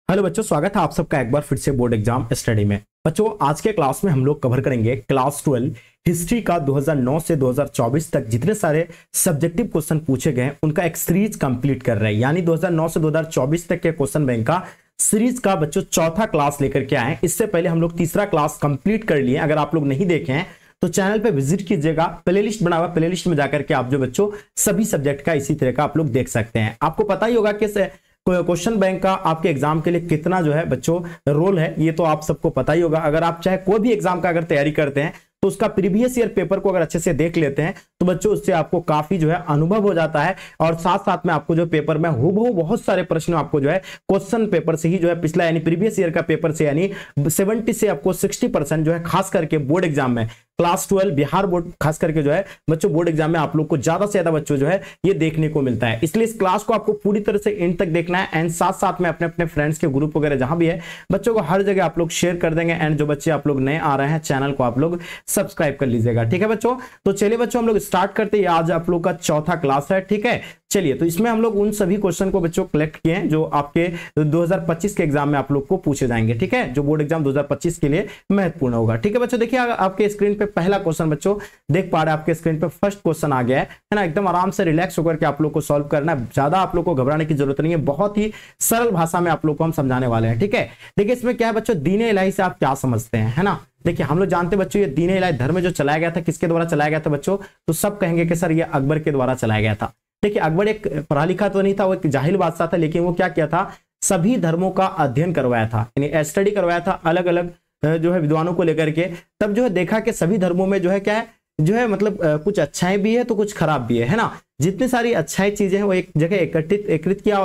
Hello बच्चों, स्वागत है आप सबका एक बार फिर से बोर्ड एग्जाम स्टडी में। बच्चों आज के क्लास में हम लोग कवर करेंगे क्लास 12 हिस्ट्री का 2009 से 2024 तक जितने सारे सब्जेक्टिव क्वेश्चन पूछे गए हैं उनका एक सीरीज कंप्लीट कर रहे हैं। यानी 2009 से 2024 तक के क्वेश्चन बैंक का सीरीज का बच्चों चौथा क्लास लेकर के आए। इससे पहले हम लोग तीसरा क्लास कंप्लीट कर लिए। अगर आप लोग नहीं देखे हैं तो चैनल पे विजिट कीजिएगा, प्लेलिस्ट बना हुआ, प्लेलिस्ट में जाकर के आप जो बच्चों सभी सब्जेक्ट का इसी तरह का आप लोग देख सकते हैं। आपको पता ही होगा कि क्वेश्चन बैंक का आपके एग्जाम के लिए कितना जो है बच्चों रोल है, ये तो आप सबको पता ही होगा। अगर आप चाहे कोई भी एग्जाम का अगर तैयारी करते हैं तो उसका प्रीवियस ईयर पेपर को अगर अच्छे से देख लेते हैं तो बच्चों उससे आपको काफी जो है अनुभव हो जाता है और साथ साथ में आपको जो पेपर में हूबहू बहुत सारे प्रश्न आपको जो है क्वेश्चन पेपर से ही जो है पिछला यानी प्रीवियस ईयर का पेपर से यानी 70 से आपको 60% जो है खास करके बोर्ड एग्जाम में क्लास 12 बिहार बोर्ड खास करके जो है बच्चों बोर्ड एग्जाम में आप लोग को ज्यादा से ज्यादा बच्चों जो है ये देखने को मिलता है। इसलिए इस क्लास को आपको पूरी तरह से एंड तक देखना है एंड साथ साथ में अपने अपने फ्रेंड्स के ग्रुप वगैरह जहां भी है बच्चों को हर जगह आप लोग शेयर कर देंगे। एंड जो बच्चे आप लोग नए आ रहे हैं चैनल को आप लोग सब्सक्राइब कर लीजिएगा, ठीक है बच्चों। तो चलिए बच्चों हम लोग स्टार्ट करते हैं। आज आप लोग का चौथा क्लास है, ठीक है। चलिए तो इसमें हम लोग उन सभी क्वेश्चन को बच्चों कलेक्ट किए हैं जो आपके 2025 के एग्जाम में आप लोग को पूछे जाएंगे, ठीक है, जो बोर्ड एग्जाम 2025 के लिए महत्वपूर्ण होगा, ठीक है बच्चों। देखिए आपके स्क्रीन पे पहला क्वेश्चन बच्चों देख पा रहे हैं, आपके स्क्रीन पे फर्स्ट क्वेश्चन आ गया है ना। एकदम आराम से रिलैक्स होकर के आप लोग को सॉल्व करना है, ज्यादा आप लोग को घबराने की जरूरत नहीं है, बहुत ही सरल भाषा में आप लोग को हम समझाने वाले हैं, ठीक है। देखिए इसमें क्या है बच्चों, दीन इलाही से आप क्या समझते हैं, है ना। देखिए हम लोग जानते हैं बच्चों ये दीन इलाही धर्म जो चलाया गया था किसके द्वारा चलाया गया था बच्चों, तो सब कहेंगे कि सर ये अकबर के द्वारा चलाया गया था। देखिए अकबर एक पढ़ा लिखा तो नहीं था, वो एक जाहिल बादशाह था, लेकिन वो क्या किया था, सभी धर्मों का अध्ययन करवाया था, यानी स्टडी करवाया था अलग अलग जो है विद्वानों को लेकर के। तब जो है देखा कि सभी धर्मों में जो है क्या है, जो है मतलब कुछ अच्छाई भी है तो कुछ खराब भी है ना। जितनी सारी अच्छाई चीजें हैं वो एक जगह एकत्रित किया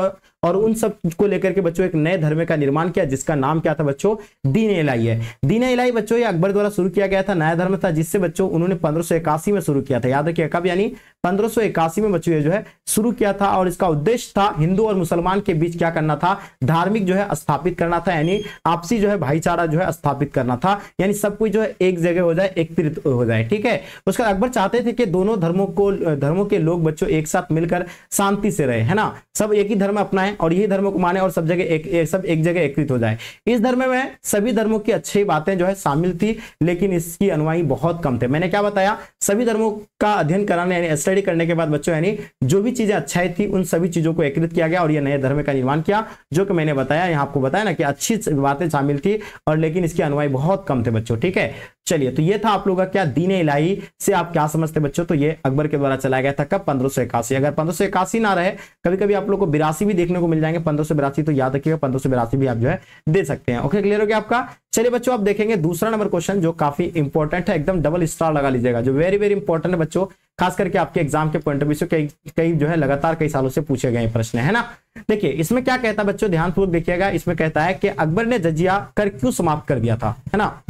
और उन सब को लेकर के बच्चों एक नए धर्म का निर्माण किया जिसका नाम क्या था बच्चों, दीन इलाही है। दीन इलाही बच्चों ये अकबर द्वारा शुरू किया गया था, नया धर्म था जिससे बच्चों उन्होंने 1581 में शुरू किया था। याद रखिए कब, यानी 1581 में बच्चों ये जो है शुरू किया था और इसका उद्देश्य था हिंदू और मुसलमान के बीच क्या करना था, धार्मिक जो है स्थापित करना था, यानी आपसी जो है भाईचारा जो है स्थापित करना था, यानी सब कुछ जो है एक जगह हो जाए, एकत्रित हो जाए, ठीक है। उसका अकबर चाहते थे कि दोनों धर्मों के लोग बच्चों एक साथ मिलकर शांति से रहे, है ना, सब एक ही धर्म अपनाएं और यही धर्म को माने और सब जगह सब एक जगह एकत्रित हो जाए। इस धर्म में सभी धर्मों की अच्छी बातें जो है शामिल थी, लेकिन इसकी अनुयायी बहुत कम थे। मैंने क्या बताया, सभी धर्मों का अध्ययन कराने यानी स्टडी करने के बाद बच्चों यानी जो भी चीजें अच्छाई थी उन सभी चीजों को एकत्रित किया गया और यह नए धर्म का निर्माण किया, जो कि मैंने बताया यहाँ आपको बताया ना कि अच्छी बातें शामिल थी और लेकिन इसके अनुयायी बहुत कम थे बच्चों, ठीक है। चलिए तो ये था आप लोगों का क्या, दीन इलाही से आप क्या समझते बच्चों, तो ये अकबर के द्वारा चलाया गया था। कब, 1581। अगर 1581 ना रहे, कभी कभी आप लोग को 82 भी देखने को मिल जाएंगे, 1582, तो याद रखिएगा 1582 भी आप जो है दे सकते हैं। ओके, क्लियर हो गया आपका। चलिए बच्चों आप देखेंगे दूसरा नंबर क्वेश्चन जो काफी इंपॉर्टेंट है, एकदम डबल स्टार लगा लीजिएगा, जो वेरी वेरी इंपॉर्टेंट है बच्चों, खास करके आपके एग्जाम के पॉइंट ऑफ व्यू से कई जो है लगातार कई सालों से पूछे गए प्रश्न है ना। देखिए इसमें क्या कहता है बच्चों, ध्यानपूर्वक देखिएगा। इसमें कहता है कि अकबर ने जजिया कर क्यों समाप्त कर दिया था, है ना।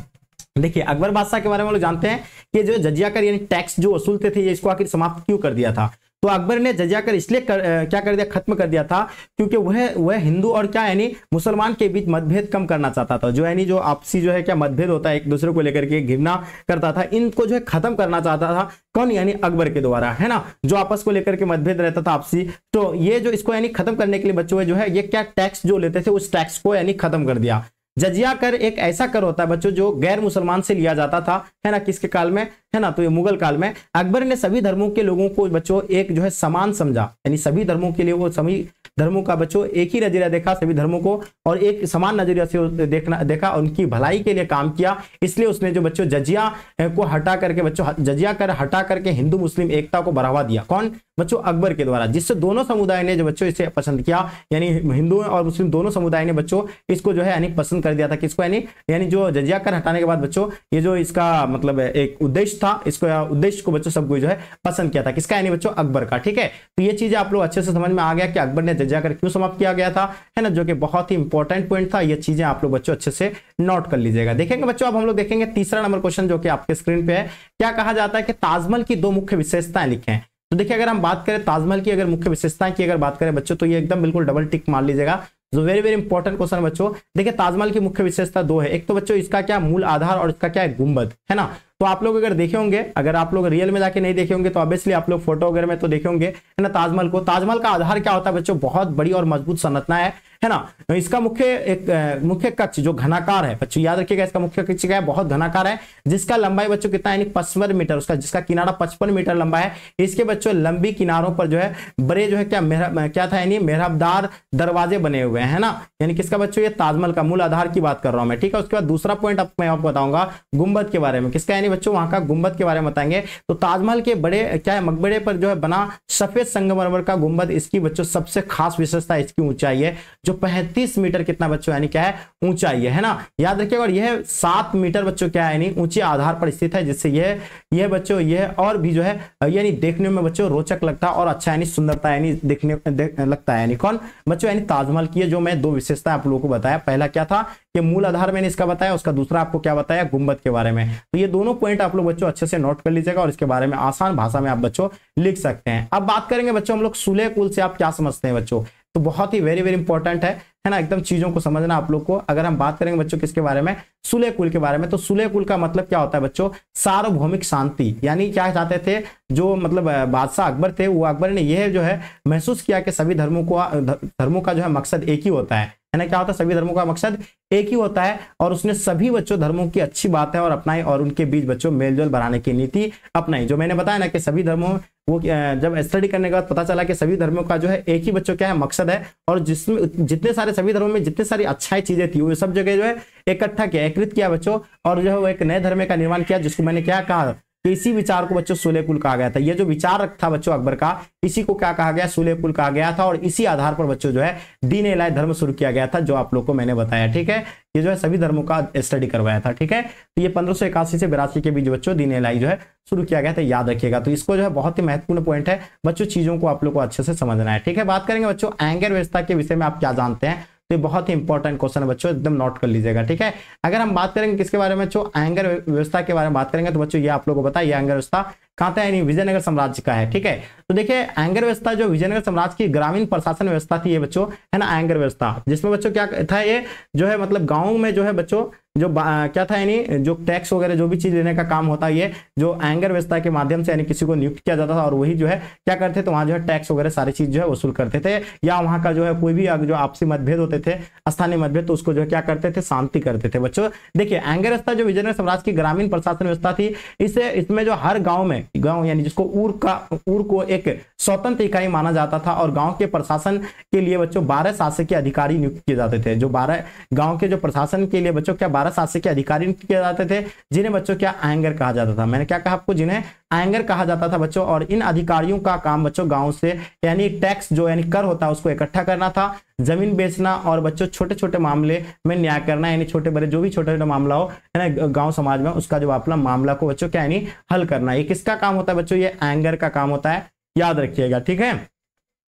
देखिए अकबर बादशाह के बारे में हम लोग जानते हैं कि जो जजिया कर यानी टैक्स जो वसूलते थे ये इसको आखिर समाप्त क्यों कर दिया था। तो अकबर ने जजिया कर इसलिए क्या कर दिया, खत्म कर दिया था क्योंकि वह हिंदू और क्या यानी मुसलमान के बीच मतभेद कम करना चाहता था। जो यानी जो आपसी जो है क्या मतभेद होता है एक दूसरे को लेकर के घृणा करता था, इनको जो है खत्म करना चाहता था कौन, यानी अकबर के द्वारा, है ना। जो आपस को लेकर के मतभेद रहता था आपसी, तो ये जो इसको यानी खत्म करने के लिए बच्चों जो है ये क्या टैक्स जो लेते थे उस टैक्स को यानी खत्म कर दिया। जजिया कर एक ऐसा कर होता है बच्चों जो गैर मुसलमान से लिया जाता था, है ना, किसके काल में, है ना, तो ये मुगल काल में। अकबर ने सभी धर्मों के लोगों को बच्चों एक जो है समान समझा, यानी सभी धर्मों के लिए वो सभी धर्मों का बच्चों एक ही नजरिया देखा सभी धर्मों को और एक समान नजरिया से देखा उनकी भलाई के लिए काम किया। इसलिए उसने जो बच्चों जजिया को हटा करके बच्चों जजिया कर हटा करके हिंदू मुस्लिम एकता को बढ़ावा दिया, कौन बच्चों, अकबर के द्वारा, जिससे दोनों समुदाय ने जो बच्चों इसे पसंद किया, यानी हिंदू और मुस्लिम दोनों समुदाय ने बच्चों इसको जो है यानी पसंद कर दिया था। किसको, यानी जो जजिया कर हटाने के बाद बच्चों ये जो इसका मतलब एक उद्देश्य था, इसको उद्देश्य को बच्चों सबको जो है पसंद किया था, किसका, यानी बच्चों अकबर का, ठीक है। तो ये चीजें आप लोग अच्छे से समझ में आ गया कि अकबर ने जजिया कर क्यों समाप्त किया गया था, है ना, जो कि बहुत ही इंपॉर्टेंट पॉइंट था। ये चीजें आप लोग बच्चों अच्छे से नोट कर लीजिएगा। देखेंगे बच्चों अब हम लोग देखेंगे तीसरा नंबर क्वेश्चन जो कि आपके स्क्रीन पे है। क्या कहा जाता है कि ताजमहल की दो मुख्य विशेषताएं लिखें। तो देखिए अगर हम बात करें ताजमहल की अगर मुख्य विशेषताएं की अगर बात करें बच्चों तो ये एकदम बिल्कुल डबल टिक मार लीजिएगा, जो वेरी वेरी इंपॉर्टेंट क्वेश्चन है बच्चों। देखिए ताजमहल की मुख्य विशेषता दो है, एक तो बच्चों इसका क्या मूल आधार और इसका क्या है गुंबद, है ना। तो आप लोग अगर देखे होंगे, अगर आप लोग रियल में जाके नहीं देखे होंगे तो ऑब्वियसली आप लोग फोटो वगैरह में तो देखे होंगे, है ना। ताजमहल का आधार क्या होता है बच्चों, बहुत बड़ी और मजबूत संरचना है है ना। तो इसका मुख्य कक्ष जो घनाकार है बच्चों, याद रखिएगा इसका मुख्य कक्ष क्या है, बहुत घनाकार है, जिसका लंबाई बच्चों कितना है, यानी 55 मीटर, उसका जिसका किनारा 55 मीटर लंबा है। इसके बच्चों लंबी किनारों पर जो है बड़े जो है क्या था, यानी मेहराबदार दरवाजे बने हुए हैं, है ना। यानी किसका बच्चों, ये ताजमहल का मूल आधार की बात कर रहा हूं मैं, ठीक है। उसके बाद दूसरा पॉइंट मैं आपको बताऊंगा गुंबद के बारे में, किसका, यानी बच्चों वहां का गुंबद के बारे में बताएंगे। तो ताजमहल के बड़े क्या है, मकबरे पर जो है बना सफेद संगमरमर का गुंबद, इसकी बच्चों सबसे खास विशेषता इसकी ऊंचाई है, जो 35 मीटर कितना बच्चों, यानी क्या है, ऊंचाई है ना, याद रखिएगा। और यह 7 मीटर बच्चों क्या है, यानी ऊंचे आधार पर स्थित है, जिससे यह बच्चों यह और भी जो है यानी देखने में बच्चों रोचक लगता है और अच्छा यानी सुंदरता यानी देखने लगता है। यानी कौन बच्चों, यानी ताजमहल की जो मैं 2 विशेषता आप लोगों को बताया, पहला क्या था कि मूल आधार मैंने इसका बताया, उसका दूसरा आपको क्या बताया, गुंबद के बारे में। तो ये दोनों पॉइंट आप लोग बच्चों अच्छे से नोट कर लीजिएगा और इसके बारे में आसान भाषा में आप बच्चों लिख सकते हैं। अब बात करेंगे बच्चों हम लोग सूले कुल से आप क्या समझते हैं बच्चों, तो बहुत ही वेरी वेरी इंपॉर्टेंट है ना, एकदम चीजों को समझना आप लोग को। अगर हम बात करेंगे बच्चों किसके बारे में, सूले कुल के बारे में, तो सूले कुल का मतलब क्या होता है बच्चों, सार्वभौमिक शांति। यानी क्या चाहते थे जो मतलब बादशाह अकबर थे, वो अकबर ने यह जो है महसूस किया कि सभी धर्मों का जो है मकसद एक ही होता है ना। क्या होता है, सभी धर्मों का मकसद एक ही होता है, और उसने सभी बच्चों धर्मों की अच्छी बातें और अपनाई और उनके बीच बच्चों मेलजोल बढ़ाने की नीति अपनाई। जो मैंने बताया ना कि सभी धर्मों, वो जब स्टडी करने के बाद पता चला कि सभी धर्मों का जो है एक ही बच्चों क्या है, मकसद है, और जिसमें जितने सारे सभी धर्मों में जितनी सारी अच्छाई चीजें थी वो सब जगह जो है इकट्ठा किया, एकत्रित किया बच्चों, और जो है वो एक नए धर्म का निर्माण किया, जिसको मैंने क्या कहा, इसी विचार को बच्चों सूले कुल कहा गया था। ये जो विचार था बच्चों अकबर का, इसी को क्या कहा गया, सूले कुल कहा गया था, और इसी आधार पर बच्चों जो है दीन इलाही धर्म शुरू किया गया था, जो आप लोग को मैंने बताया, ठीक है। ये जो है सभी धर्मों का स्टडी करवाया था, ठीक है। तो ये 1581 से 82 के बीच बच्चों दीन इलाही जो है शुरू किया गया था, याद रखिएगा। तो इसको जो है बहुत ही महत्वपूर्ण पॉइंट है बच्चों, चीजों को आप लोग को अच्छे से समझना है, ठीक है। बात करेंगे बच्चों एंगर व्यवस्था के विषय में आप क्या जानते हैं, तो ये बहुत ही इंपॉर्टेंट क्वेश्चन है बच्चों, एकदम नोट कर लीजिएगा, ठीक है। अगर हम बात करेंगे किसके बारे में बच्चों, एंगर व्यवस्था के बारे में बात करेंगे, तो बच्चों ये आप लोगों को पता है ये एंगर व्यवस्था कहाँ था, यानी विजयनगर साम्राज्य का है, ठीक है। तो देखिए एंगर व्यवस्था जो विजयनगर साम्राज्य की ग्रामीण प्रशासन व्यवस्था थी ये बच्चों, है ना, एंगर व्यवस्था, जिसमें बच्चों क्या था, ये जो है मतलब गाँव में जो है बच्चों जो क्या था, यानी जो टैक्स वगैरह जो भी चीज लेने का काम होता है, ये जो एंगर व्यवस्था के माध्यम से यानी किसी को नियुक्त किया जाता था, और वही जो है क्या करते थे, वहां जो है टैक्स वगैरह सारी चीज जो है वसूल करते थे, या वहां का जो है कोई भी जो आपसी मतभेद होते थे, स्थानीय मतभेद, तो उसको जो है क्या करते थे, शांति करते थे बच्चों। देखिए एंगर व्यवस्था जो विजयनगर साम्राज्य की ग्रामीण प्रशासन व्यवस्था थी, इसमें जो हर गाँव यानी जिसको ऊर को एक स्वतंत्र इकाई माना जाता था, और गाँव के प्रशासन के लिए बच्चों 12 शासकीय अधिकारी नियुक्त किए जाते थे। जो 12 गाँव के जो प्रशासन के लिए बच्चों क्या 12 शासकीय अधिकारी किए जाते थे, जिन्हें बच्चों क्या एंगर कहा जाता था। मैंने क्या कहा आपको, जिन्हें एंगर कहा जाता था बच्चों। और इन अधिकारियों का काम बच्चों गांव से यानी टैक्स जो यानी कर होता है उसको इकट्ठा करना था, जमीन बेचना, और बच्चों छोटे छोटे मामले में न्याय करना, यानी छोटे बड़े जो भी छोटे छोटे मामला हो है ना गांव समाज में, उसका जो अपना मामला को बच्चों क्या यानी हल करना। ये किसका काम होता है बच्चों, ये एंगर का काम होता है, याद रखिएगा, ठीक है।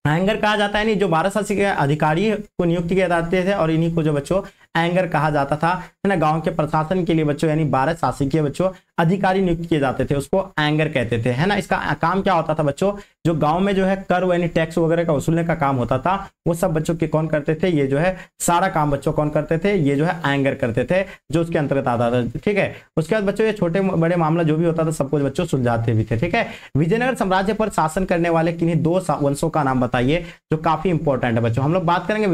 एंगर कहा जाता है, नहीं जो 12 शासकीय अधिकारी को नियुक्त किए जाते थे, और इन्हीं को जो बच्चों एंगर कहा जाता था, है ना। गांव के प्रशासन के लिए बच्चों यानी 12 शासकीय बच्चों अधिकारी नियुक्त किए जाते थे, उसको एंगर कहते थे, है ना। इसका काम क्या होता था बच्चों, जो गांव में जो है कर यानी टैक्स वगैरह का वसूलने का काम होता था, वो सब बच्चों के कौन करते थे, ये जो है सारा काम बच्चों कौन करते थे, ये जो है एंगर करते थे, जो उसके अंतर्गत आता था, ठीक है। उसके बाद बच्चों ये छोटे बड़े मामला जो भी होता था सब कुछ बच्चों सुलझाते भी थे, ठीक है। विजयनगर साम्राज्य पर शासन करने वाले किन्हीं 2 वंशों का नाम बताइए, जो काफी इंपॉर्टेंट है बच्चों। हम लोग बात करेंगे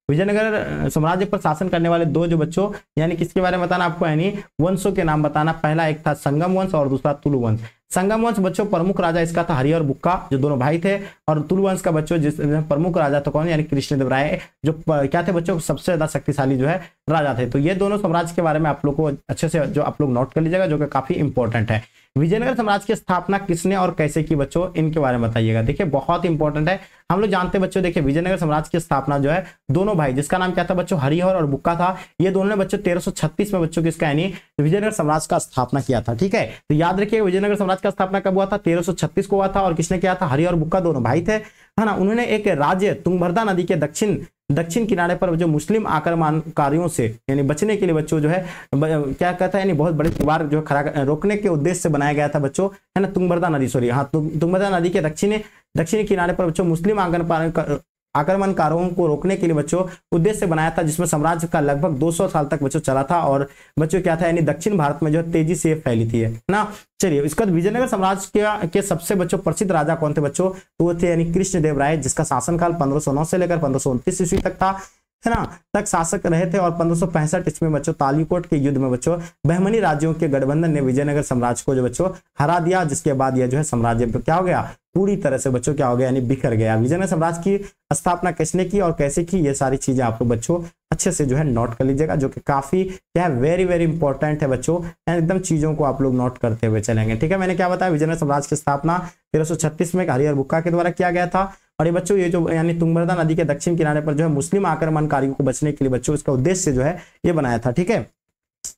विजयनगर साम्राज्य पर शासन करने वाले 2 जो बच्चों यानी किसके बारे में बताना आपको, यानी वंशों के नाम बताना। पहला एक था संगम वंश और दूसरा तुलु वंश। संगम वंश बच्चों प्रमुख राजा इसका था हरि और बुक्का, जो दोनों भाई थे, और तुलु वंश का बच्चों जिस प्रमुख राजा था कौन, यानी कृष्णदेव राय, जो क्या थे बच्चों सबसे ज्यादा शक्तिशाली जो है राजा थे। तो ये दोनों साम्राज्य के बारे में आप लोग को अच्छे से जो आप लोग नोट कर लीजिएगा, जो कि काफी इंपॉर्टेंट है। विजयनगर साम्राज्य की स्थापना किसने और कैसे की बच्चों, इनके बारे में बताइएगा। देखिए बहुत इंपॉर्टेंट है, हम लोग जानते हैं बच्चों, देखिए विजयनगर साम्राज्य की स्थापना जो है दोनों भाई, जिसका नाम क्या था बच्चों, हरिहर और बुक्का था, ये दोनों ने बच्चों 1336 में बच्चों किसका यानी विजयनगर साम्राज्य का स्थापना किया था, ठीक है। तो याद रखिए विजयनगर साम्राज्य का स्थापना कब हुआ था, 1336 को हुआ था, और किसने किया था, हरि और बुक्का दोनों भाई थे, है ना। उन्होंने एक राज्य तुंगभद्रा नदी के दक्षिण किनारे पर जो मुस्लिम आक्रमणकारियों से यानी बचने के लिए बच्चों जो है क्या कहता है, यानी बहुत बड़ी दीवार जो खड़ा रोकने के उद्देश्य से बनाया गया था बच्चों, है ना, तुंगभद्रा नदी, सॉरी हाँ, तुंगभद्रा नदी के दक्षिणी किनारे पर बच्चों मुस्लिम आक्रमणकारों को रोकने के लिए बच्चों उद्देश्य बनाया था, जिसमें साम्राज्य का लगभग 200 साल तक बच्चों चला था और बच्चों क्या था यानी दक्षिण भारत में जो तेजी से फैली थी है ना। चलिए इसके बाद विजयनगर साम्राज्य के सबसे बच्चों प्रसिद्ध राजा कौन थे बच्चों, तो वो थे यानी कृष्णदेव राय, जिसका शासनकाल 1509 से लेकर 1529 ईस्वी तक था, है ना, तक शासक रहे थे। और 1565 ईस्वी में बच्चों तालीकोट के युद्ध में बच्चों बहमनी राज्यों के गठबंधन ने विजयनगर साम्राज्य को जो बच्चों हरा दिया, जिसके बाद यह जो है साम्राज्य क्या हो गया, पूरी तरह से बच्चों क्या हो गया यानी बिखर गया। विजयनगर साम्राज्य की स्थापना किसने की और कैसे की, ये सारी चीजें आप लोग बच्चों अच्छे से जो है नोट कर लीजिएगा, जो कि काफी क्या है वेरी वेरी इंपॉर्टेंट है बच्चों, एकदम चीजों को आप लोग नोट करते हुए चलेंगे। ठीक है, मैंने क्या बताया, विजयनगर साम्राज्य की स्थापना 1336 में हरिहर बुक्का के द्वारा किया गया था। और ये बच्चों ये जो यानी तुंगभद्रा नदी के दक्षिण किनारे पर जो है मुस्लिम आक्रमणकारियों को बचने के लिए बच्चों इसका उद्देश्य जो है ये बनाया था। ठीक है,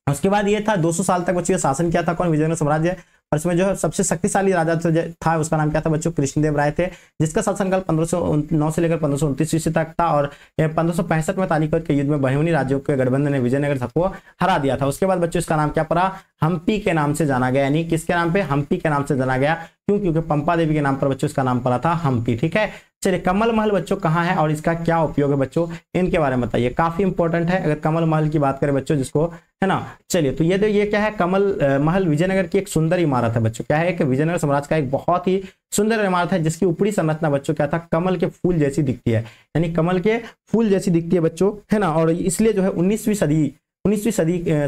उसके बाद ये था 200 साल तक बच्चों शासन किया था कौन, विजयनगर साम्राज्य। और इसमें जो है सबसे शक्तिशाली राजा था उसका नाम क्या था बच्चों, कृष्णदेव राय थे, जिसका शासनकाल 1509 से लेकर 1529 ईस्वी तक था। और 1565 में तालीकोट के युद्ध में बहमनी राज्यों के गठबंधन ने विजयनगर को हरा दिया था। उसके बाद बच्चों इसका नाम क्या पड़ा, हम्पी के नाम से जाना गया, यानी किसके नाम पे, हम्पी के नाम से जाना गया। क्यों, क्योंकि पंपा देवी के नाम पर बच्चों इसका नाम पड़ा था हम्पी। ठीक है, चलिए कमल महल बच्चों कहाँ है और इसका क्या उपयोग है बच्चों, इनके बारे में बताइए, काफी इंपॉर्टेंट है अगर कमल महल की बात करें बच्चों, जिसको है ना। चलिए तो ये क्या है, कमल महल विजयनगर की एक सुंदर इमारत है बच्चों, क्या है कि विजयनगर साम्राज्य का एक बहुत ही सुंदर इमारत है, जिसकी ऊपरी संरचना बच्चों क्या था, कमल के फूल जैसी दिखती है, यानी कमल के फूल जैसी दिखती है बच्चों, है ना। और इसलिए जो है 19वीं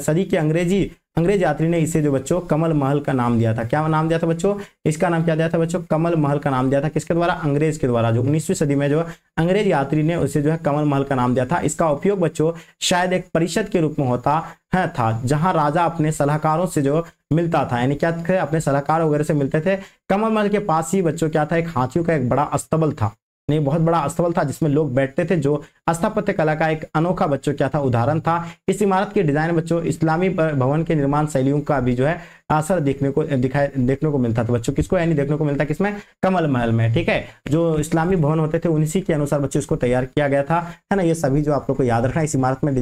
सदी के अंग्रेज यात्री ने इसे जो बच्चों कमल महल का नाम दिया था। क्या नाम दिया था बच्चों, इसका नाम क्या दिया था बच्चों, कमल महल का नाम दिया था, किसके द्वारा, अंग्रेज के द्वारा। जो 19वीं सदी में जो अंग्रेज यात्री ने उसे जो है कमल महल का नाम दिया था। इसका उपयोग बच्चों शायद एक परिषद के रूप में होता है था, जहां राजा अपने सलाहकारों से जो मिलता था, यानी क्या थे, अपने सलाहकार वगैरह से मिलते थे। कमल महल के पास ही बच्चों क्या था, एक हाथियों का एक बड़ा अस्तबल था, नहीं बहुत बड़ा अस्तबल था, जिसमें लोग बैठते थे, जो स्थापत्य कला का एक अनोखा बच्चों क्या था, उदाहरण था। इस इमारत के डिजाइन बच्चों इस्लामी भवन के निर्माण शैलियों का भी जो है असर देखने को मिलता था बच्चों, किसको यानी देखने को मिलता है, किसमें, कमल महल में। ठीक है, जो इस्लामी भवन होते थे उन्हीं के अनुसार बच्चों इसको तैयार किया गया था, है ना। ये सभी जो आप लोग को याद रखना, इस इमारत में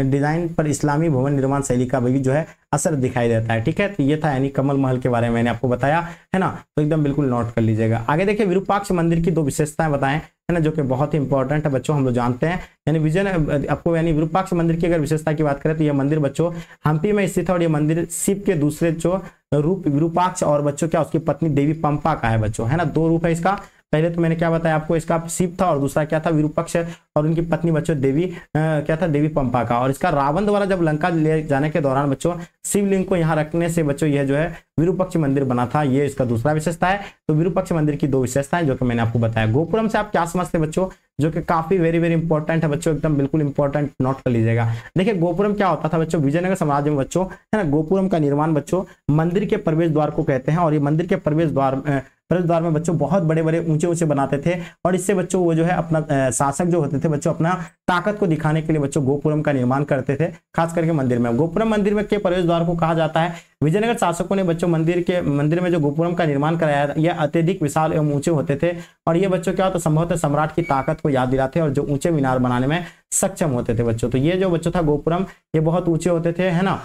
डिजाइन पर इस्लामी भवन निर्माण शैली का भी जो है असर दिखाई देता है। ठीक है, तो ये था यानी कमल महल के बारे में मैंने आपको बताया, है ना, तो एकदम बिल्कुल नोट कर लीजिएगा। आगे देखिए, विरूपाक्ष मंदिर की 2 विशेषताएं बताएं, है ना, जो कि बहुत ही इंपॉर्टेंट है बच्चों, हम लोग जानते हैं। यानी आपको यानी विरूपाक्ष मंदिर की अगर विशेषता की बात करें तो यह मंदिर बच्चों हम्पी में स्थित है, और यह मंदिर शिव के दूसरे जो रूप विरूपाक्ष और बच्चों क्या उसकी पत्नी देवी पंपा का है बच्चों, है ना। 2 रूप है इसका, पहले तो मैंने क्या बताया आपको, इसका शिव था और दूसरा क्या था, विरूपाक्ष, और उनकी पत्नी बच्चों देवी क्या था, देवी पंपा का। और इसका रावण द्वारा जब लंका ले जाने के दौरान बच्चों शिवलिंग को यहाँ रखने से बच्चों यह जो है विरूपाक्ष मंदिर बना था, ये इसका दूसरा विशेषता है। तो विरूपाक्ष मंदिर की 2 विशेषताएं जो कि मैंने आपको बताया। गोपुरम से आप क्या समझते हैं बच्चों, जो कि काफी वेरी वेरी इंपॉर्टेंट है बच्चों, एकदम बिल्कुल इंपॉर्टेंट, नोट कर लीजिएगा। देखिए गोपुरम क्या होता था बच्चों, विजयनगर साम्राज्य में बच्चों, है ना, गोपुरम का निर्माण बच्चों मंदिर के प्रवेश द्वार को कहते हैं। और ये मंदिर के प्रवेश द्वार में बच्चों बहुत बड़े बड़े ऊंचे बनाते थे, और इससे बच्चों वो जो है अपना शासक जो होते थे बच्चों अपना ताकत को दिखाने के लिए बच्चों गोपुरम का निर्माण करते थे, खास करके मंदिर में। गोपुरम मंदिर में के प्रवेश द्वार को कहा जाता है। विजयनगर शासकों ने बच्चों मंदिर में जो गोपुरम का निर्माण कराया, यह अत्यधिक विशाल एवं ऊंचे होते थे, और ये बच्चों क्या होता संभवतः सम्राट की ताकत को याद दिलाते और जो ऊंचे मीनार बनाने में सक्षम होते थे बच्चों। तो ये जो बच्चों था गोपुरम, ये बहुत ऊंचे होते थे, है ना,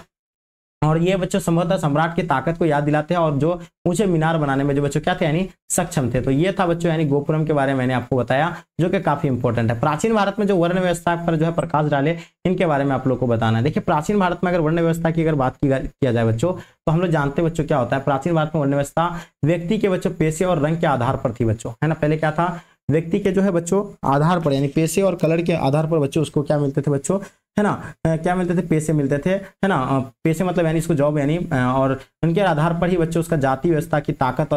और ये बच्चों संभवतः सम्राट की ताकत को याद दिलाते हैं और जो ऊंचे मीनार बनाने में जो बच्चों क्या थे यानी सक्षम थे। तो ये था बच्चों यानी गोपुरम के बारे में मैंने आपको बताया, जो कि काफी इंपॉर्टेंट है। प्राचीन भारत में जो वर्ण व्यवस्था पर जो है प्रकाश डाले, इनके बारे में आप लोग को बताना है। देखिए प्राचीन भारत में अगर वर्ण व्यवस्था की अगर बात किया जाए बच्चों, तो हम लोग जानते हैं बच्चों क्या होता है, प्राचीन भारत में वर्ण व्यवस्था व्यक्ति के बच्चों पेशे और रंग के आधार पर थी बच्चों, है ना। पहले क्या था, व्यक्ति के जो है बच्चों आधार पर यानी पेशे और कलर के आधार पर बच्चों उसको क्या मिलते थे बच्चों, है ना, क्या मिलते थे, पैसे मिलते थे, है ना। पैसे मतलब यानी इसको जॉब यानी, और उनके आधार पर ही बच्चों उसका जाति व्यवस्था की ताकत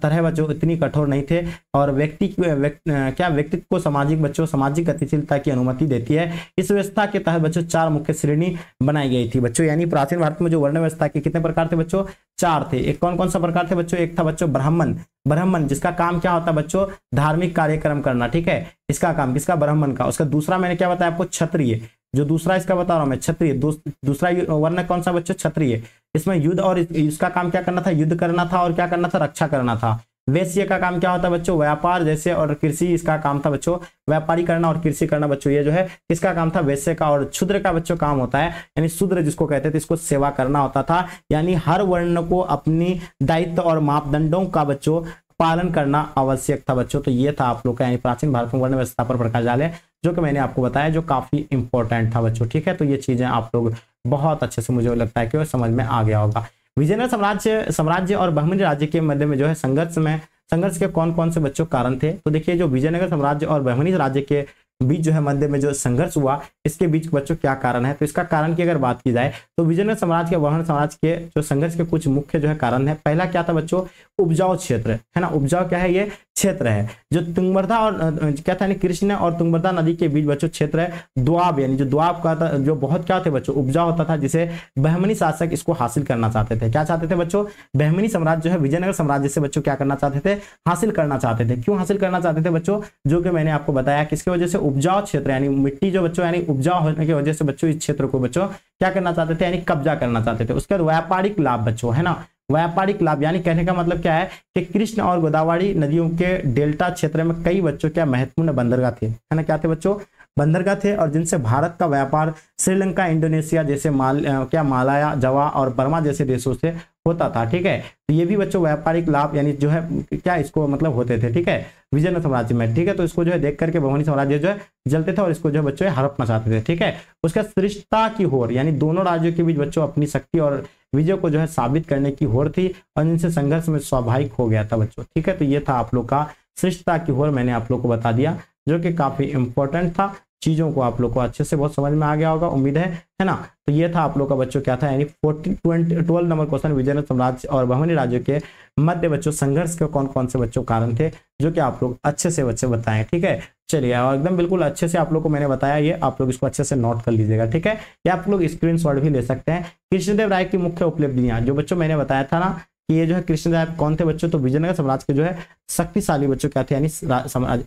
तरह बच्चों इतनी कठोर नहीं थे, और व्यक्तित्व को सामाजिक गतिशीलता की अनुमति देती है। इस व्यवस्था के तहत बच्चों 4 मुख्य श्रेणी बनाई गई थी बच्चों, यानी प्राचीन भारत में जो वर्ण व्यवस्था के कितने प्रकार थे बच्चों, 4 थे। एक कौन कौन सा प्रकार थे बच्चों, एक था बच्चों ब्राह्मण, जिसका काम क्या होता है बच्चों, धार्मिक कार्यक्रम करना, ठीक है, इसका काम किसका, ब्राह्मण का। उसका दूसरा मैंने क्या बताया आपको, क्षत्रिय, जो दूसरा इसका बता रहा हूं मैं, क्षत्रिय। दूसरा वर्ण कौन सा बच्चों, क्षत्रिय। इसमें युद्ध, और इसका काम क्या करना था, युद्ध करना था, और क्या करना था, रक्षा करना था। वैश्य का काम क्या होता है बच्चों, व्यापार जैसे, और कृषि, इसका काम था बच्चों व्यापारी करना और कृषि करना बच्चों, ये जो है किसका काम था, वैश्य का। और शूद्र का बच्चों काम होता है, यानी शूद्र जिसको कहते थे, इसको सेवा करना होता था। यानी हर वर्ण को अपनी दायित्व और मापदंडों का बच्चों पालन करना आवश्यक था बच्चों। तो ये था आप लोग का यानी प्राचीन भारत में वर्ण व्यवस्था पर प्रकाश डाले, जो कि मैंने आपको बताया, जो काफी इंपॉर्टेंट था बच्चों। ठीक है, तो ये चीजें आप लोग बहुत अच्छे से, मुझे लगता है कि समझ में आ गया होगा। विजयनगर साम्राज्य और बहमनी राज्य के मध्य में जो है संघर्ष के कौन कौन से बच्चों कारण थे। तो देखिए, जो विजयनगर साम्राज्य और बहमनी राज्य के बीच जो है मध्य में जो संघर्ष हुआ, इसके बीच बच्चों क्या कारण है। तो इसका कारण की अगर बात की जाए तो विजयनगर साम्राज्य के बहमनी साम्राज्य के जो संघर्ष के कुछ मुख्य जो है कारण है। पहला क्या था बच्चों, उपजाऊ क्षेत्र है ना। उपजाऊ क्या है, ये क्षेत्र है जो तुंगभद्रा और क्या था, कृष्ण और तुंगभद्रा नदी के बीच बच्चों क्षेत्र है। द्वाब यानी जो द्वाब का था, जो बहुत क्या थे बच्चों, उपजाऊ होता था, जिसे बहमनी शासक इसको हासिल करना चाहते थे। क्या चाहते थे बच्चों, बहमनी साम्राज्य जो है विजयनगर साम्राज्य से बच्चों क्या करना चाहते थे, हासिल करना चाहते थे। क्यों हासिल करना चाहते थे बच्चों, जो कि मैंने आपको बताया, किसकी वजह से, उपजाऊ क्षेत्र यानी मिट्टी जो बच्चों यानी उपजाऊ होने की वजह से बच्चों इस क्षेत्र को बच्चों क्या करना चाहते थे, यानी कब्जा करना चाहते थे। उसके बाद व्यापारिक लाभ बच्चों, है ना, व्यापारिक लाभ यानी कहने का मतलब क्या है कि कृष्ण और गोदावरी नदियों के डेल्टा क्षेत्र में कई बच्चों क्या महत्वपूर्ण बंदरगाह थे, है ना, क्या थे बच्चों, बंदरगाह थे, और जिनसे भारत का व्यापार श्रीलंका, इंडोनेशिया जैसे मालाया, जावा और बर्मा जैसे देशों से होता था। ठीक है, तो ये भी बच्चों व्यापारिक लाभ यानी जो है क्या इसको मतलब होते थे। ठीक है, विजयनगर साम्राज्य में। ठीक है, तो इसको जो है देख करके बहमनी साम्राज्य जो है जलते थे और इसको जो है बच्चों हड़पना चाहते थे। ठीक है, उसका श्रेष्ठता की होड़ यानी दोनों राज्यों के बीच बच्चों अपनी शक्ति और विजय को जो है साबित करने की होड़ थी, और इनसे संघर्ष में स्वाभाविक हो गया था बच्चों। ठीक है, तो ये था आप लोग का श्रेष्ठता की होड़, मैंने आप लोग को बता दिया, जो कि काफी इंपॉर्टेंट था। चीजों को आप लोग को अच्छे से बहुत समझ में आ गया होगा, उम्मीद है ना। तो ये था आप लोग का बच्चों क्या था, यानी 12 नंबर क्वेश्चन, विजयनगर साम्राज्य और बहमनी राज्यों के मध्य बच्चों संघर्ष के कौन कौन से बच्चों कारण थे, जो कि आप लोग अच्छे से बच्चे बताएं। ठीक है, चलिए, और एकदम बिल्कुल अच्छे से आप लोग को मैंने बताया, ये आप लोग इसको अच्छे से नोट कर लीजिएगा। ठीक है, ये आप लोग स्क्रीनशॉट भी ले सकते हैं। कृष्णदेव राय की मुख्य उपलब्धियां, जो बच्चों मैंने बताया था ना कि ये जो है कृष्णदेव कौन थे बच्चों, तो विजयनगर साम्राज्य के जो है शक्तिशाली बच्चों क्या थे, यानी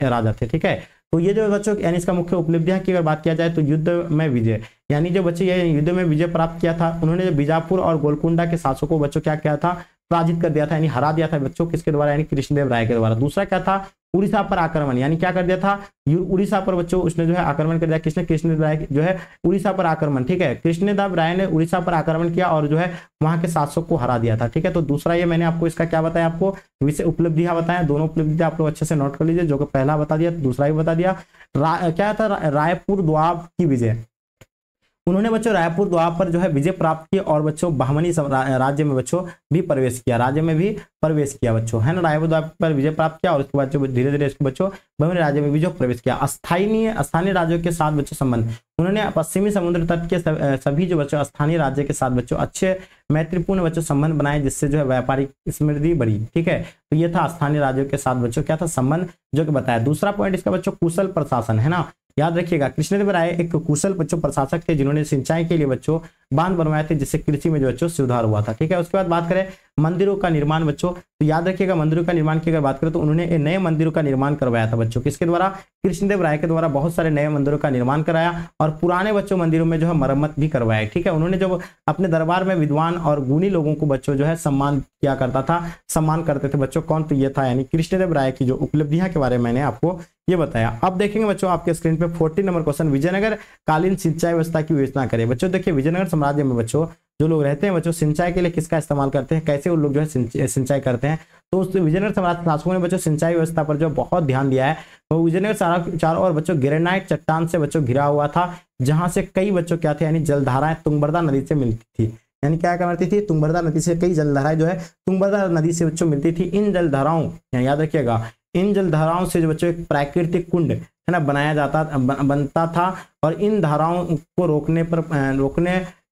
राजा थे। ठीक है, तो ये जो बच्चों यानी इसका मुख्य उपलब्धियां की अगर बात किया जाए तो युद्ध में विजय, यानी जो बच्चे ये युद्ध में विजय प्राप्त किया था, उन्होंने जो बीजापुर और गोलकुंडा के शासकों को बच्चों क्या किया था, पराजित कर दिया था, यानी हरा दिया था बच्चों, किसके द्वारा, यानी कृष्णदेव राय के द्वारा। दूसरा क्या था, उड़ीसा पर आक्रमण, यानी क्या कर दिया था, उड़ीसा पर बच्चों उसने जो है आक्रमण कर दिया, किसने, कृष्णदेव राय जो है उड़ीसा पर आक्रमण। ठीक है, कृष्णदेव राय ने उड़ीसा पर आक्रमण किया और जो है वहां के शासक को हरा दिया था। ठीक है, तो दूसरा ये मैंने आपको इसका क्या बताया, आपको विषय उपलब्धियां बताया, दोनों उपलब्धियां आप लोग अच्छे से नोट कर लीजिए, जो कि पहला बता दिया, दूसरा भी बता दिया। क्या था, रायपुर द्वाब की विजय, उन्होंने बच्चों रायपुर द्वाब पर जो है विजय प्राप्त की और बच्चों बहमनी राज्य में बच्चों भी प्रवेश किया, राज्य में भी प्रवेश किया बच्चों, है ना। रायपुर द्वाब पर विजय प्राप्त किया और उसके बाद जो धीरे धीरे इसको बच्चों बहमनी राज्य में भी जो प्रवेश किया। स्थानीय राज्यों के साथ बच्चों संबंध, उन्होंने पश्चिमी समुद्र तट के सभी जो बच्चों स्थानीय राज्य के साथ बच्चों अच्छे मैत्रीपूर्ण बच्चों संबंध बनाए, जिससे जो है व्यापारिक समृद्धि बढ़ी। ठीक है, तो ये था स्थानीय राज्यों के साथ बच्चों क्या था, संबंध, जो कि बताया। दूसरा पॉइंट इसका बच्चों कुशल प्रशासन, है ना, याद रखिएगा, कृष्णदेव राय एक कुशल बच्चों प्रशासक थे, जिन्होंने सिंचाई के लिए बच्चों बांध बनवाए थे, जिससे कृषि में जो बच्चों सुधार हुआ था। ठीक है, उसके बाद बात करें मंदिरों का निर्माण बच्चों, तो याद रखिएगा मंदिरों का निर्माण की अगर बात करें तो उन्होंने नए मंदिरों का निर्माण करवाया था बच्चों, किसके द्वारा, कृष्णदेव राय के द्वारा बहुत सारे नए मंदिरों का निर्माण कराया और पुराने बच्चों मंदिरों में जो है मरम्मत भी करवाया। ठीक है, उन्होंने जब अपने दरबार में विद्वान और गुणी लोगों को बच्चों जो है सम्मान किया करता था, सम्मान करते थे बच्चों, कौन, तो ये था यानी कृष्णदेव राय की जो उपलब्धियां के बारे में मैंने आपको ये बताया। अब देखेंगे बच्चों आपके स्क्रीन पे 14 नंबर क्वेश्चन, विजयनगर कालीन सिंचाई व्यवस्था की योजना करें। बच्चों देखिए, विजयनगर साम्राज्य में बच्चों जो लोग रहते हैं बच्चों सिंचाई के लिए किसका इस्तेमाल करते हैं, कैसे उन लोग जो है सिंचाई करते हैं, तो उस विजयनगर साम्राज्य शासकों ने बच्चों सिंचाई व्यवस्था पर जो बहुत ध्यान दिया है। तो विजयनगर चारों ओर बच्चों ग्रेनाइट चट्टान से बच्चों घिरा हुआ था, जहां से कई बच्चों क्या थे, यानी जलधाराएं तुंगभद्रा नदी से मिलती थी, यानी क्या करती थी, तुंगभद्रा नदी से कई जलधाराएं जो है तुंगभद्रा नदी से बच्चों मिलती थी। इन जलधाराओं, याद रखिएगा, इन जलधाराओं से जो बच्चों एक प्राकृतिक कुंड है ना बनता था, और इन धाराओं को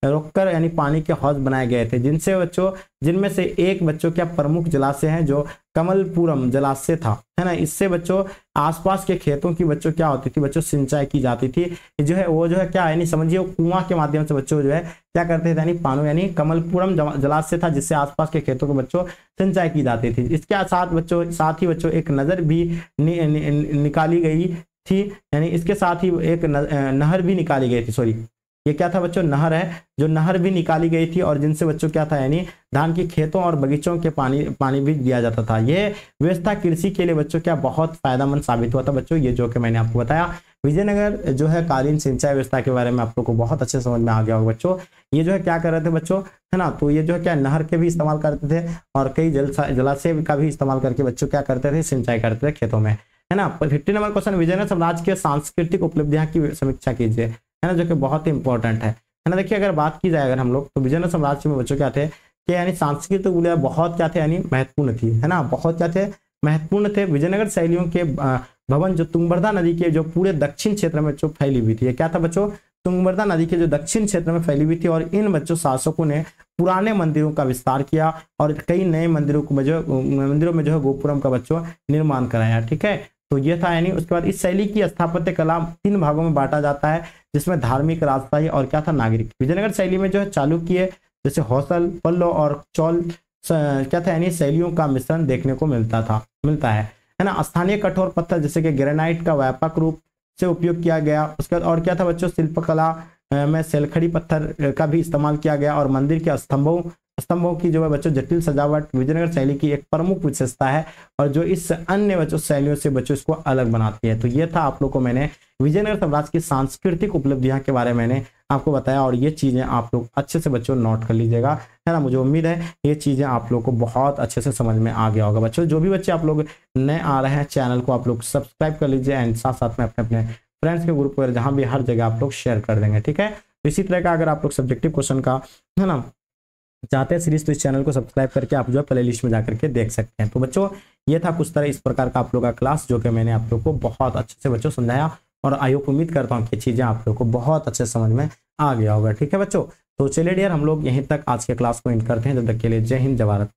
रोककर यानी पानी के हौज बनाए गए थे, जिनमें से एक बच्चों क्या प्रमुख जलाशय है जो कमलपुरम जलाशय था, है ना। इससे बच्चों आसपास के खेतों की बच्चों क्या होती थी, बच्चों सिंचाई की जाती थी, जो है वो जो है क्या, यानी समझिए कुआं के माध्यम से बच्चों जो है क्या करते थे, यानी पानी, यानी कमलपुरम जलाशय था, जिससे आसपास के खेतों को बच्चों सिंचाई की जाती थी। इसके साथ ही बच्चों एक नजर भी निकाली गई थी, यानी इसके साथ ही एक नहर भी निकाली गई थी, ये क्या था बच्चों, नहर है, जो नहर भी निकाली गई थी और जिनसे बच्चों क्या था, यानी धान की खेतों और बगीचों के पानी भी दिया जाता था। ये व्यवस्था कृषि के लिए बच्चों क्या बहुत फायदेमंद साबित हुआ था बच्चों, ये जो कि मैंने आपको बताया। विजयनगर जो है कालीन सिंचाई व्यवस्था के बारे में आप लोग को बहुत अच्छे समझ में आ गया होगा बच्चों। ये जो है क्या कर रहे थे बच्चों, है ना, तो ये जो है क्या नहर के भी इस्तेमाल करते थे और कई जलाशय का भी इस्तेमाल करके बच्चों क्या करते थे, सिंचाई करते थे खेतों में, है ना। 50 नंबर क्वेश्चन, विजयनगर साम्राज्य के सांस्कृतिक उपलब्धियां की समीक्षा कीजिए, है ना, जो कि बहुत ही इंपॉर्टेंट है ना। देखिए अगर बात की जाए अगर हम लोग, तो विजयनगर साम्राज्य में बच्चों क्या थे कि यानी सांस्कृतिक मूल्य बहुत क्या थे, यानी महत्वपूर्ण थी, है ना, बहुत क्या थे, महत्वपूर्ण थे। विजयनगर शैलियों के भवन जो तुंगभद्रा नदी के जो पूरे दक्षिण क्षेत्र में जो फैली हुई थी, ये क्या था बच्चों, तुंगभद्रा नदी के जो दक्षिण क्षेत्र में फैली हुई थी। और इन बच्चों शासकों ने पुराने मंदिरों का विस्तार किया और कई नए मंदिरों में जो है गोपुरम का बच्चों निर्माण कराया, ठीक है। तो ये था, यानी उसके बाद इस शैली की स्थापत्य कला 3 भागों में बांटा जाता है, जिसमें धार्मिक, राजशाही और क्या था, नागरिक। विजयनगर शैली में जो है चालुक्य, जैसे हौसल, पल्लव और चौल क्या था, यानी शैलियों का मिश्रण देखने को मिलता है ना। स्थानीय कठोर पत्थर जैसे कि ग्रेनाइट का व्यापक रूप से उपयोग किया गया। उसके बाद और क्या था बच्चों, शिल्पकला में सेलखड़ी पत्थर का भी इस्तेमाल किया गया और मंदिर के स्तंभों की जो है बच्चों जटिल सजावट विजयनगर शैली की एक प्रमुख विशेषता है और जो इस अन्य बच्चों शैलियों से बच्चों इसको अलग बनाती है। तो ये था आप लोग को मैंने विजयनगर साम्राज्य की सांस्कृतिक उपलब्धियां के बारे में मैंने आपको बताया और ये चीजें आप लोग अच्छे से बच्चों नोट कर लीजिएगा, है ना। मुझे उम्मीद है ये चीजें आप लोग को बहुत अच्छे से समझ में आ गया होगा बच्चों। जो भी बच्चे आप लोग नए आ रहे हैं चैनल को आप लोग सब्सक्राइब कर लीजिए एंड साथ साथ में अपने फ्रेंड्स के ग्रुप पर जहां भी हर जगह आप लोग शेयर कर देंगे, ठीक है। तो इसी तरह का अगर आप लोग सब्जेक्टिव क्वेश्चन का, है ना, चाहते हैं सीरीज, तो इस चैनल को सब्सक्राइब करके आप जो है प्ले लिस्ट में जाकर के देख सकते हैं। तो बच्चों ये था कुछ तरह इस प्रकार का आप लोग का क्लास जो कि मैंने आप लोग को बहुत अच्छे से बच्चों समझाया और आई होप उम्मीद करता हूँ कि चीजें आप लोग को बहुत अच्छे समझ में आ गया होगा, ठीक है बच्चों। तो चलिए डियर हम लोग यहीं तक आज के क्लास को एंड करते हैं। जब तक के लिए जय हिंद, जय भारत।